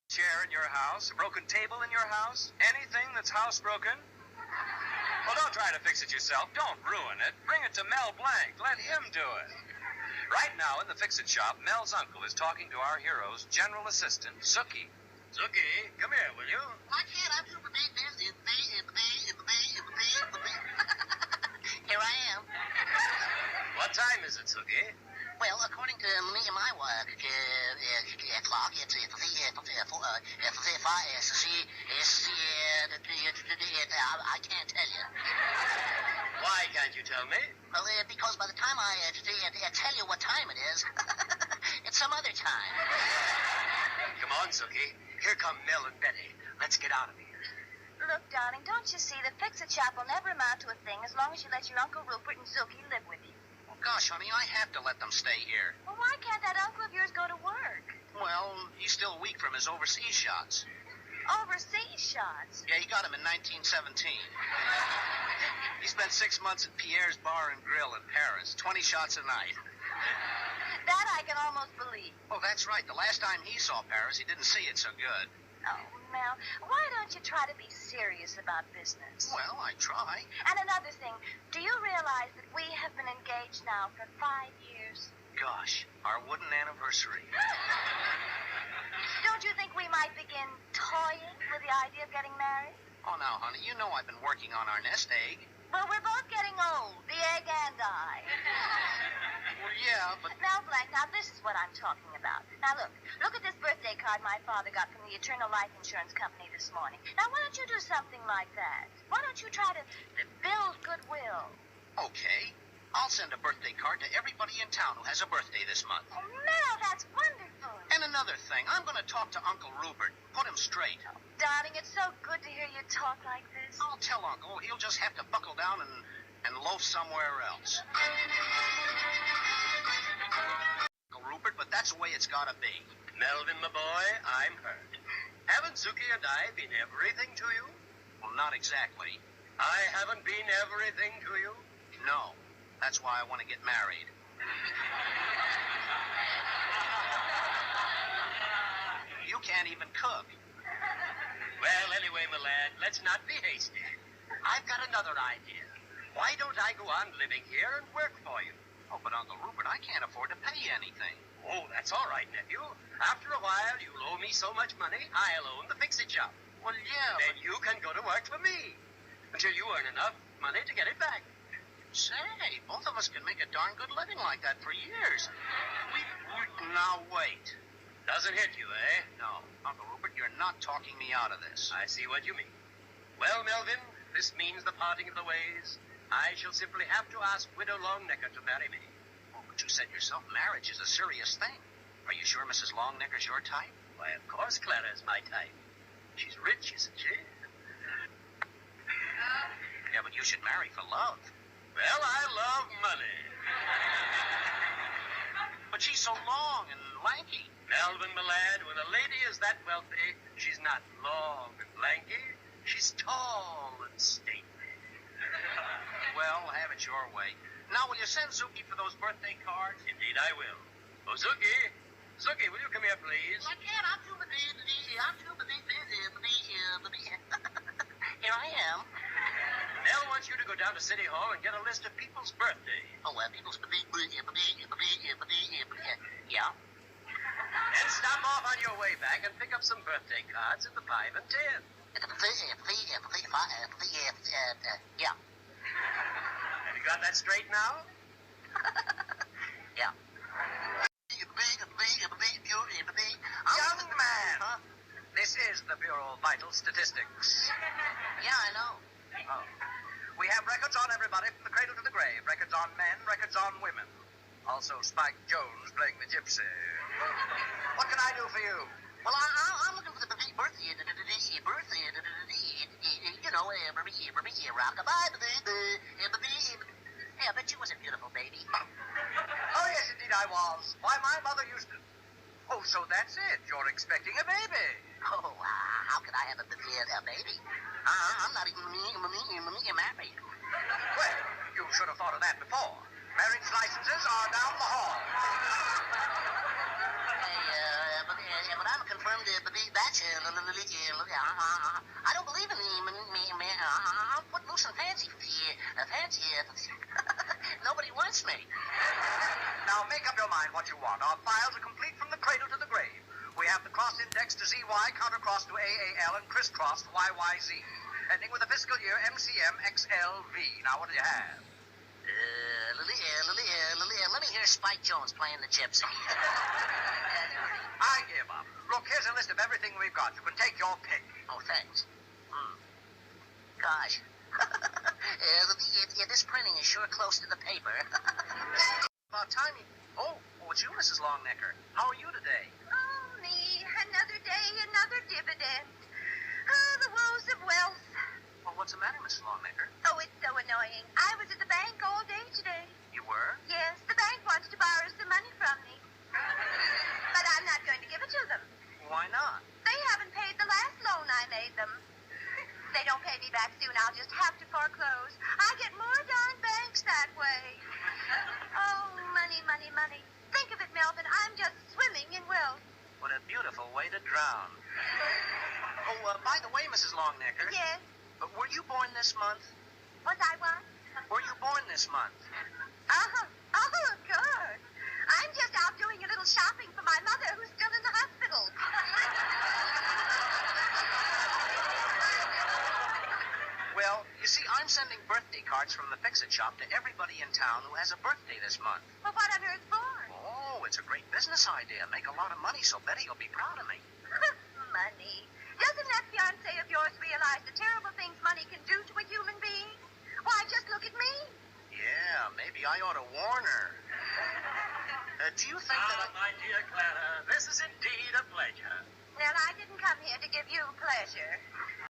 Chair in your house, a broken table in your house, anything that's housebroken? Well, don't try to fix it yourself. Don't ruin it. Bring it to Mel Blanc. Let him do it. Right now in the Fix-It shop, Mel's uncle is talking to our hero's general assistant, Zookie. Zookie, come here, will you? Why can't I do the big this? Here I am. What time is it, Zookie? Well, according to me and my work clock, it's I can't tell you. Why can't you tell me? Well, because by the time I tell you what time it is, it's some other time. Come on, Zookie. Here come Mel and Betty. Let's get out of here. Look, darling, don't you see the Fix-It shop will never amount to a thing as long as you let your Uncle Rupert and Zookie live with you. Well, gosh, honey, I have to let them stay here. Well, why can't that uncle of yours go to work? Well, he's still weak from his overseas shots. Overseas shots? Yeah, he got him in 1917. He spent 6 months at Pierre's Bar and Grill in Paris, 20 shots a night. That I can almost believe. Oh, that's right. The last time he saw Paris, he didn't see it so good. Oh, Mel, why don't you try to be serious about business? Well, I try. And another thing, do you realize that we have been engaged now for 5 years? Gosh, our wooden anniversary. Don't you think we might begin toying with the idea of getting married? Oh, now, honey, you know I've been working on our nest egg. Well, we're both getting old, the egg and I. Well, yeah, but... Now, Blank, now this is what I'm talking about. Now, look at this birthday card my father got from the Eternal Life Insurance Company this morning. Now, why don't you do something like that? Why don't you try to build goodwill? Okay. I'll send a birthday card to everybody in town who has a birthday this month. Oh, Mel, that's wonderful. And another thing, I'm going to talk to Uncle Rupert. Put him straight. Oh, darling, it's so good to hear you talk like this. I'll tell Uncle. He'll just have to buckle down and loaf somewhere else. Uncle Rupert, but that's the way it's got to be. Melvin, my boy, I'm hurt. Haven't Zookie and I been everything to you? Well, not exactly. I haven't been everything to you? No. That's why I want to get married. You can't even cook. Well, anyway, my lad, let's not be hasty. I've got another idea. Why don't I go on living here and work for you? Oh, but Uncle Rupert, I can't afford to pay anything. Oh, that's all right, nephew. After a while, you'll owe me so much money, I'll own the Fix-It shop. Well, yeah, Then you can go to work for me until you earn enough money to get it back. Say, both of us can make a darn good living like that for years. Now, wait. Doesn't hit you, eh? No, Uncle Rupert, you're not talking me out of this. I see what you mean. Well, Melvin, this means the parting of the ways. I shall simply have to ask Widow Longnecker to marry me. Oh, but you said yourself marriage is a serious thing. Are you sure Mrs. Longnecker's your type? Why, of course Clara's my type. She's rich, isn't she? Yeah, but you should marry for love. Well, I love money. But she's so long and lanky. Melvin, my lad, when a lady is that wealthy, she's not long and lanky. She's tall and stately. Well, have it your way. Now, will you send Zookie for those birthday cards? Indeed, I will. Oh, Zookie. Zookie, will you come here, please? I can't. I'm too busy. Here I am. Nell wants you to go down to City Hall and get a list of people's birthdays. Oh, people's yeah. Then stop off on your way back and pick up some birthday cards at the 5 and 10. Yeah. Have you got that straight now? Yeah. Young man! Huh? This is the Bureau of Vital Statistics. Yeah, I know. Oh. We have records on everybody from the cradle to the grave. Records on men, records on women. Also Spike Jones playing the gypsy. What can I do for you? Well, I'm looking for the birthday, you know, rock-a-bye, yeah, but you was a beautiful baby. Oh, yes, indeed I was. Why, my mother used to... Oh, so that's it. You're expecting a baby. Oh, how could I have a baby? I'm not even married. Well, you should have thought of that before. Marriage licenses are down the hall. Hey, but I'm a confirmed bachelor. I don't believe in put loose and fancy. Nobody wants me. Now, make up your mind what you want. Our files are complete from the cradle to the grave. We have the cross index to ZY, countercross to AAL, and crisscross to YYZ, ending with a fiscal year MCM XLV. Now, what do you have? Let me hear Spike Jones playing the gypsy. I give up. Look, here's a list of everything we've got. You can take your pick. Oh, thanks. Gosh. This printing is sure close to the paper. About time you... Oh, it's you, Mrs. Longnecker. How are you today? Oh, me. Another day, another dividend. Oh, the woes of wealth. Well, what's the matter, Mrs. Longnecker? Oh, it's so annoying. I was at the bank all day today. You were? Yes, the bank wants to borrow some money from me. But I'm not going to give it to them. Why not? They haven't paid the last loan I made them. If they don't pay me back soon, I'll just have to foreclose. I get more darn banks that way. Oh, money, money, money. Think of it, Melvin. I'm just swimming in wealth. What a beautiful way to drown. Oh, by the way, Mrs. Longnecker. Yes? Were you born this month? Was I what? Were you born this month? Oh, good. I'm just out doing a little shopping for my mother who's still in the hospital. Well, you see, I'm sending birthday cards from the Fix-It shop to everybody in town who has a birthday this month. Well, what on earth for? Oh, it's a great business idea. Make a lot of money, so Betty will be proud of me. Money. Doesn't that fiancé of yours realize the terrible things money can do to a human being? Why, just look at me. Yeah, maybe I ought to warn her. Do you think that my dear Clara, this is indeed a pleasure. Well, I didn't come here to give you pleasure.